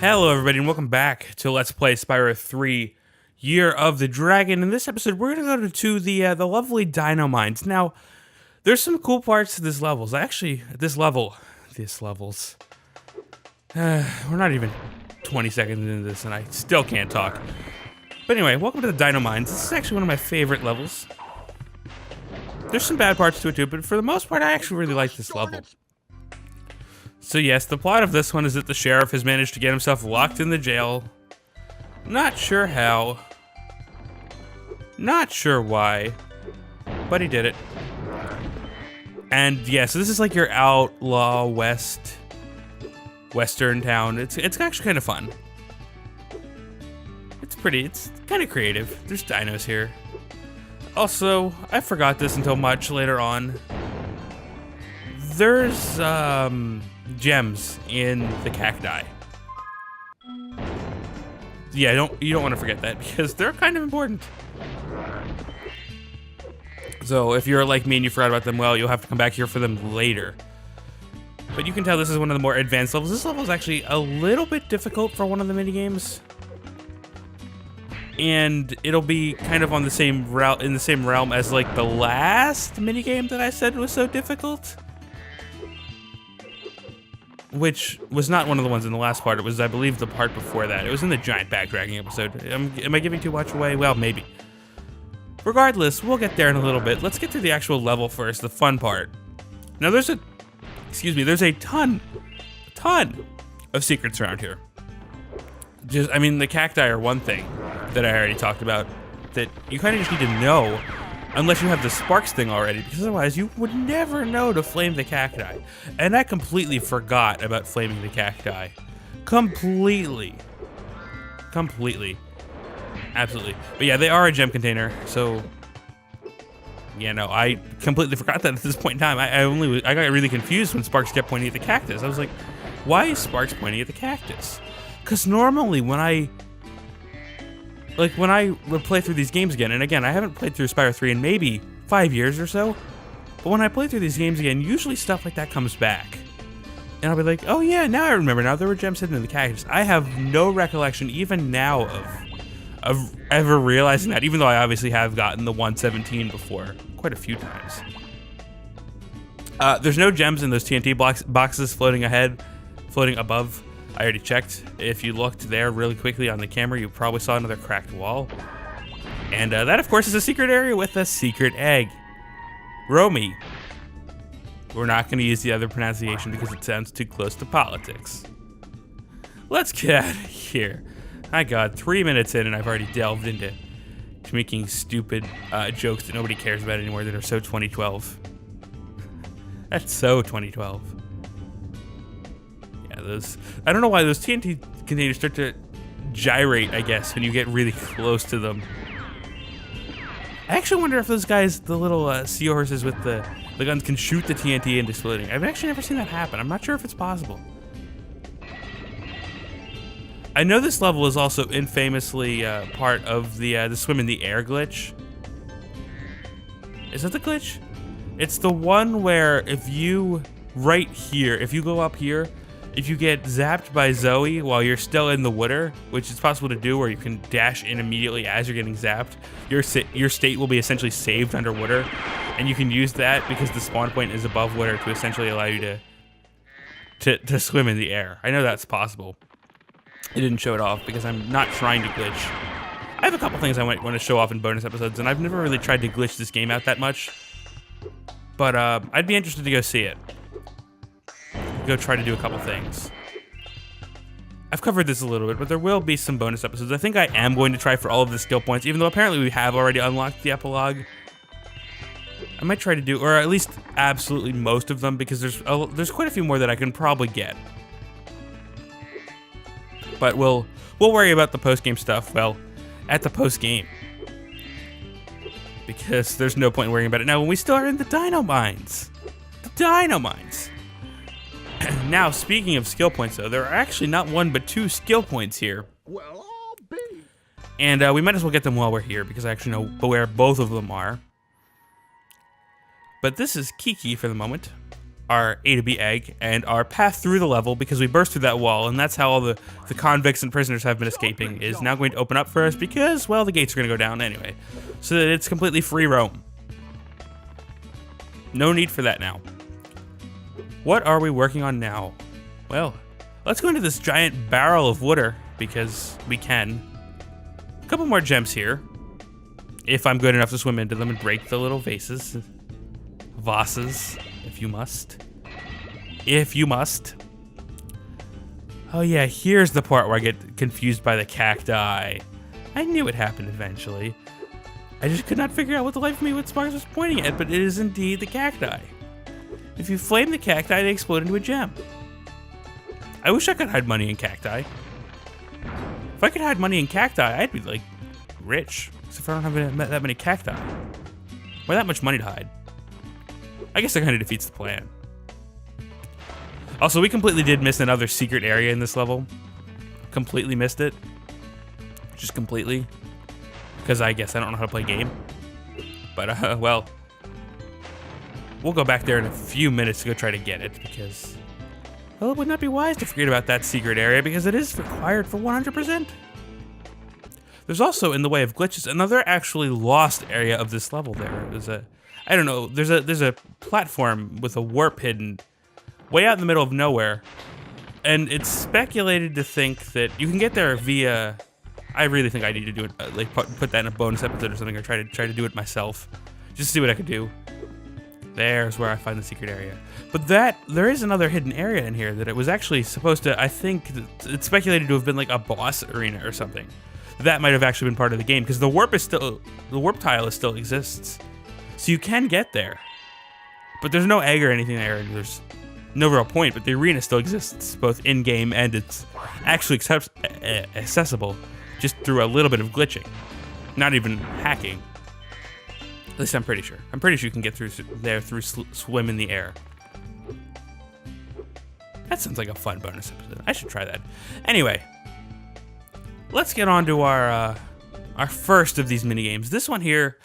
Hello everybody and welcome back to Let's Play Spyro 3 Year of the Dragon. In this episode we're going to go to the lovely Dino Mines. Now, there's some cool parts to this levels. Actually, we're not even 20 seconds into this and I still can't talk. But anyway, welcome to the Dino Mines. This is actually one of my favorite levels. There's some bad parts to it too, but for the most part I actually really like this level. So yes, the plot of this one is that the sheriff has managed to get himself locked in the jail. Not sure how. Not sure why. But he did it. And yeah, so this is like your outlaw western town. It's actually kind of fun. It's kind of creative. There's dinos here. Also, I forgot this until much later on. There's gems in the cacti. Yeah, you don't want to forget that because they're kind of important. So if you're like me and you forgot about them, well, you'll have to come back here for them later. But you can tell this is one of the more advanced levels. This level is actually a little bit difficult for one of the minigames. And it'll be kind of on the same route, in the same realm as like the last minigame that I said was so difficult. Which was not one of the ones in the last part. It was, I believe, the part before that. It was in the giant bag dragging episode. Am I giving too much away? Well, maybe. Regardless, we'll get there in a little bit. Let's get through the actual level first, the fun part. Now there's a ton of secrets around here. I mean, the cacti are one thing that I already talked about that you kind of just need to know unless you have the sparks thing already, because otherwise you would never know to flame the cacti. And I completely forgot about flaming the cacti. Completely. Absolutely. But yeah, they are a gem container, so yeah, no, I completely forgot that at this point in time. I got really confused when Sparks kept pointing at the cactus. I was like, why is Sparks pointing at the cactus? Because normally when I would play through these games again, and again, I haven't played through Spyro 3 in maybe 5 years or so, but when I play through these games again, usually stuff like that comes back. And I'll be like, oh yeah, now I remember, now there were gems hidden in the cactus. I have no recollection, even now, of ever realizing that, even though I obviously have gotten the 117 before, quite a few times. There's no gems in those TNT boxes floating above. I already checked. If you looked there really quickly on the camera, you probably saw another cracked wall. And that, of course, is a secret area with a secret egg. Romy. We're not going to use the other pronunciation because it sounds too close to politics. Let's get out of here. My God, 3 minutes in and I've already delved into making stupid jokes that nobody cares about anymore that are so 2012. That's so 2012. I don't know why those TNT containers start to gyrate, I guess, when you get really close to them. I actually wonder if those guys, the little seahorses with the guns, can shoot the TNT into exploding. I've actually never seen that happen. I'm not sure if it's possible. I know this level is also infamously part of the swim in the air glitch. Is that the glitch? It's the one where if you go up here, if you get zapped by Zoe while you're still in the water, which is possible to do, where you can dash in immediately as you're getting zapped, your state will be essentially saved underwater, and you can use that because the spawn point is above water to essentially allow you to swim in the air. I know that's possible. I didn't show it off because I'm not trying to glitch. I have a couple things I might want to show off in bonus episodes, and I've never really tried to glitch this game out that much, but I'd be interested to go see it. Go try to do a couple things. I've covered this a little bit, but there will be some bonus episodes. I think I am going to try for all of the skill points, even though apparently we have already unlocked the epilogue. I might try to do, or at least absolutely most of them, because there's quite a few more that I can probably get. But we'll worry about the post-game stuff, well, at the post-game. Because there's no point in worrying about it now when we still are in the Dino Mines. The Dino Mines. Now, speaking of skill points, though, there are actually not one but two skill points here. Well, I'll be. And we might as well get them while we're here, because I actually know where both of them are. But this is Kiki for the moment. our A to B egg and our path through the level, because we burst through that wall, and that's how all the convicts and prisoners have been escaping, is now going to open up for us because, well, the gates are going to go down anyway. So that it's completely free roam. No need for that now. What are we working on now? Well, let's go into this giant barrel of water because we can. A couple more gems here. If I'm good enough to swim into them and break the little vases. Vases, if you must. If you must. Oh yeah, here's the part where I get confused by the cacti. I knew it happened eventually. I just could not figure out what the life of me what Sparks was pointing at, but it is indeed the cacti. If you flame the cacti, they explode into a gem. I wish I could hide money in cacti. If I could hide money in cacti, I'd be like rich. Except for I don't have that many cacti. Why that much money to hide? I guess that kind of defeats the plan. Also, we completely did miss another secret area in this level. Completely missed it. Just completely. Because I guess I don't know how to play game. But, well, we'll go back there in a few minutes to go try to get it, because, well, it would not be wise to forget about that secret area, because it is required for 100%. There's also, in the way of glitches, another actually lost area of this level there. There's a, I don't know, there's a platform with a warp hidden way out in the middle of nowhere, and it's speculated to think that you can get there via... I really think I need to do it, like put that in a bonus episode or something, or try to do it myself, just to see what I could do. There's where I find the secret area. But there is another hidden area in here that it was actually supposed to, I think, it's speculated to have been like a boss arena or something. That might have actually been part of the game, because the warp tile still exists, so you can get there. But there's no egg or anything there, and there's no real point. But the arena still exists, both in game and it's actually accessible. Just through a little bit of glitching. Not even hacking. At least I'm pretty sure. I'm pretty sure you can get through there through swim in the air. That sounds like a fun bonus episode. I should try that. Anyway, let's get on to our first of these minigames. This one here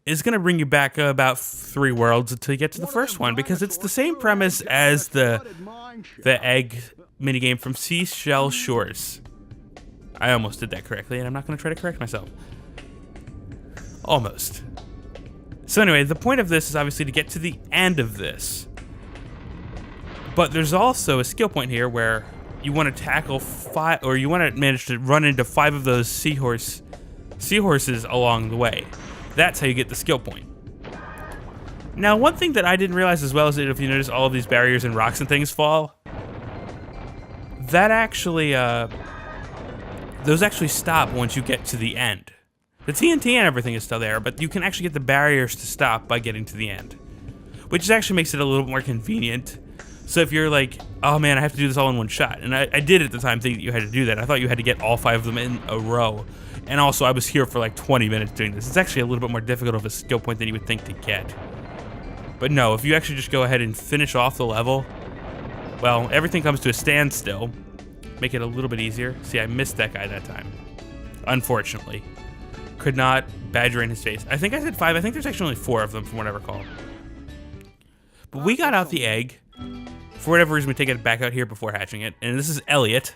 is going to bring you back about 3 worlds until you get to the first one, because it's the same premise as the egg minigame from Seashell Shores. I almost did that correctly, and I'm not going to try to correct myself. Almost. So anyway, the point of this is obviously to get to the end of this. But there's also a skill point here where you want to tackle 5, or you want to manage to run into 5 of those seahorses along the way. That's how you get the skill point. Now, one thing that I didn't realize as well is that if you notice all of these barriers and rocks and things fall, that actually, those actually stop once you get to the end. The TNT and everything is still there, but you can actually get the barriers to stop by getting to the end, which actually makes it a little more convenient. So if you're like, oh man, I have to do this all in one shot, and I did at the time think that you had to do that. I thought you had to get all 5 of them in a row, and also I was here for like 20 minutes doing this. It's actually a little bit more difficult of a skill point than you would think to get. But no, if you actually just go ahead and finish off the level, well, everything comes to a standstill. Make it a little bit easier. See, I missed that guy that time. Unfortunately. Could not badger in his face. I think I said 5. I think there's actually only 4 of them from what I recall. But we got out the egg. For whatever reason, we take it back out here before hatching it. And this is Elliot.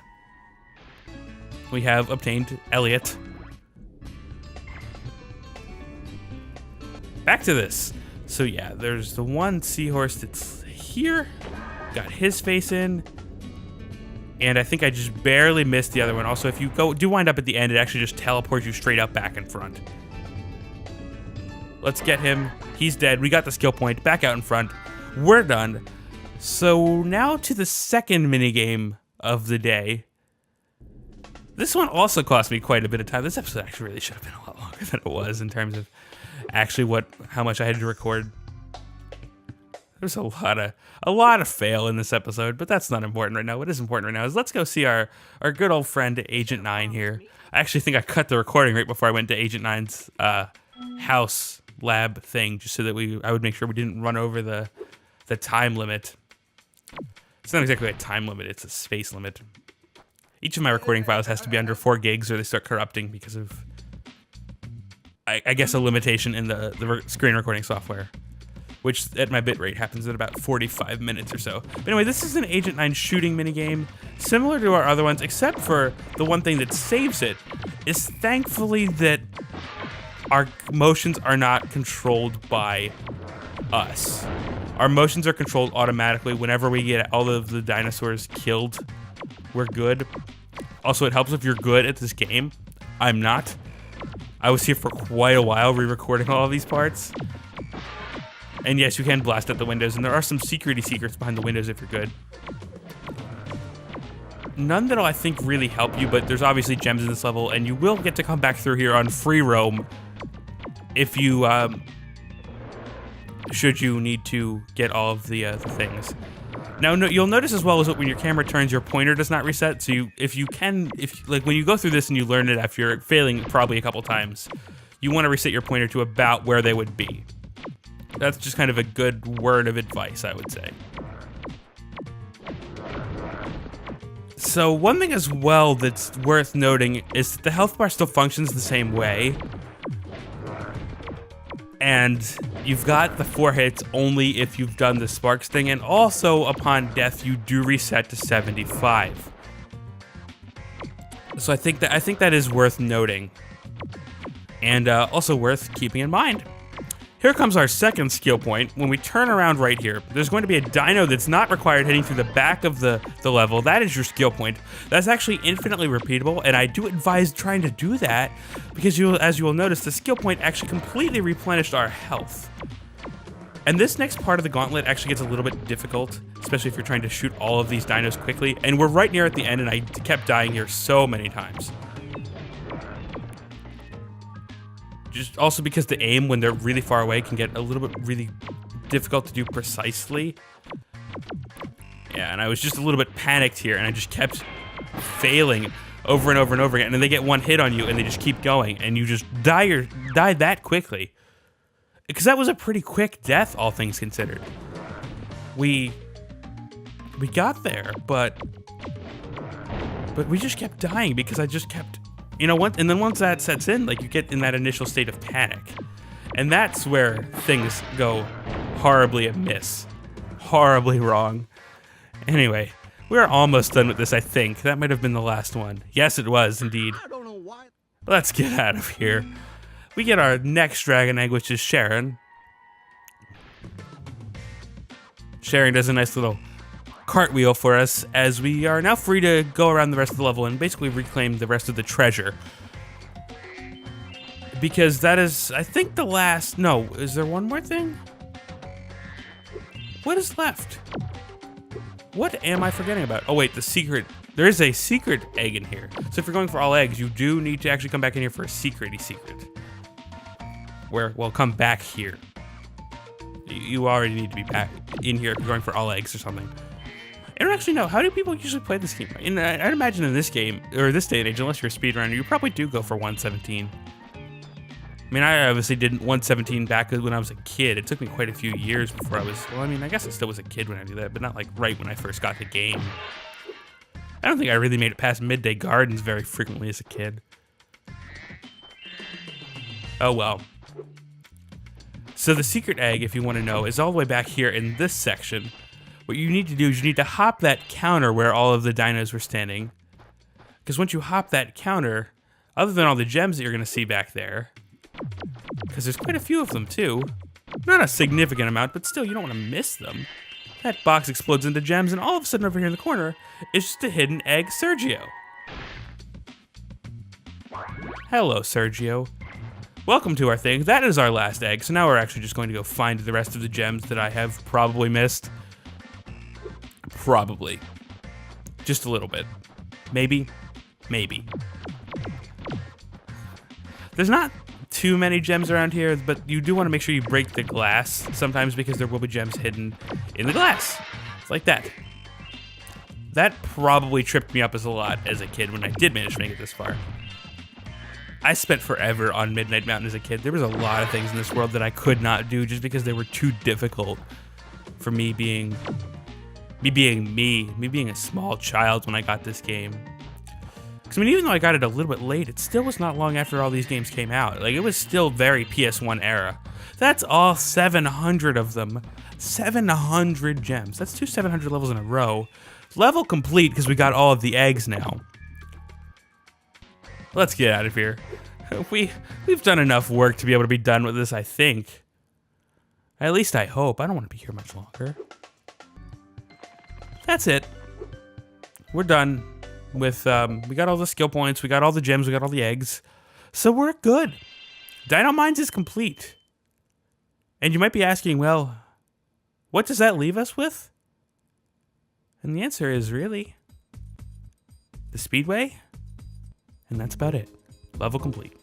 We have obtained Elliot. Back to this. So yeah, there's the one seahorse that's here. Got his face in. And I think I just barely missed the other one. Also, if you do wind up at the end, it actually just teleports you straight up back in front. Let's get him. He's dead. We got the skill point. Back out in front. We're done. So now to the second minigame of the day. This one also cost me quite a bit of time. This episode actually really should have been a lot longer than it was in terms of actually how much I had to record. There's a lot of fail in this episode, but that's not important right now. What is important right now is let's go see our good old friend Agent 9 here. I actually think I cut the recording right before I went to Agent 9's house lab thing, just so that I would make sure we didn't run over the time limit. It's not exactly a time limit, it's a space limit. Each of my recording files has to be under 4 gigs or they start corrupting because of, I guess, a limitation in the screen recording software. which at my bitrate happens in about 45 minutes or so. But anyway, this is an Agent 9 shooting minigame, similar to our other ones, except for the one thing that saves it is thankfully that our motions are not controlled by us. Our motions are controlled automatically whenever we get all of the dinosaurs killed. We're good. Also, it helps if you're good at this game. I'm not. I was here for quite a while re-recording all of these parts. And yes, you can blast out the windows, and there are some secrets behind the windows if you're good. None that'll, I think, really help you, but there's obviously gems in this level, and you will get to come back through here on free roam if you, should you need to get all of the things. Now, you'll notice as well as when your camera turns, your pointer does not reset, so like when you go through this and you learn it after failing probably a couple times, you want to reset your pointer to about where they would be. That's just kind of a good word of advice, I would say. So one thing as well that's worth noting is that the health bar still functions the same way. And you've got the 4 hits only if you've done the Sparks thing, and also upon death you do reset to 75. So I think that is worth noting, and also worth keeping in mind. Here comes our second skill point. When we turn around right here, there's going to be a dino that's not required hitting through the back of the level. That is your skill point. That's actually infinitely repeatable, and I do advise trying to do that because as you will notice, the skill point actually completely replenished our health. And this next part of the gauntlet actually gets a little bit difficult, especially if you're trying to shoot all of these dinos quickly. And we're right near at the end, and I kept dying here so many times. Just also because the aim when they're really far away can get a little bit really difficult to do precisely. Yeah, and I was just a little bit panicked here, and I just kept failing over and over and over again. And then they get one hit on you, and they just keep going, and you just die that quickly. Because that was a pretty quick death, all things considered. We got there, but we just kept dying because I just kept. You know, and then once that sets in, like, you get in that initial state of panic. And that's where things go horribly amiss. Horribly wrong. Anyway, we're almost done with this, I think. That might have been the last one. Yes, it was, indeed. I don't know why. Let's get out of here. We get our next dragon egg, which is Sharon. Sharon does a nice little cartwheel for us, as we are now free to go around the rest of the level and basically reclaim the rest of the treasure. Because that is, I think, the last... No, is there one more thing? What is left? What am I forgetting about? Oh wait, the secret... There is a secret egg in here. So if you're going for all eggs, you do need to actually come back in here for a secret. Well, come back here. You already need to be back in here if you're going for all eggs or something. I don't actually know. How do people usually play this game? I'd imagine in this game, or this day and age, unless you're a speedrunner, you probably do go for 117. I mean, I obviously did 117 back when I was a kid. It took me quite a few years before I was... Well, I mean, I guess I still was a kid when I did that, but not like right when I first got the game. I don't think I really made it past Midday Gardens very frequently as a kid. Oh well. So the secret egg, if you want to know, is all the way back here in this section. What you need to do is you need to hop that counter where all of the dinos were standing. Because once you hop that counter, other than all the gems that you're going to see back there, because there's quite a few of them too, not a significant amount, but still, you don't want to miss them. That box explodes into gems, and all of a sudden over here in the corner is just a hidden egg Sergio. Hello, Sergio. Welcome to our thing. That is our last egg, so now we're actually just going to go find the rest of the gems that I have probably missed. Probably. Just a little bit. Maybe. There's not too many gems around here, but you do want to make sure you break the glass sometimes because there will be gems hidden in the glass. It's like that. That probably tripped me up as a lot as a kid when I did manage to make it this far. I spent forever on Midnight Mountain as a kid. There was a lot of things in this world that I could not do just because they were too difficult for me being a small child when I got this game. Because, I mean, even though I got it a little bit late, it still was not long after all these games came out. Like, it was still very PS1 era. That's all 700 of them. 700 gems. That's two 700 levels in a row. Level complete because we got all of the eggs now. Let's get out of here. We've done enough work to be able to be done with this, I think. At least I hope. I don't want to be here much longer. That's it. We're done with, we got all the skill points, we got all the gems, we got all the eggs. So we're good. Dino Mines is complete. And you might be asking, well, what does that leave us with? And the answer is really the Speedway. And that's about it. Level complete.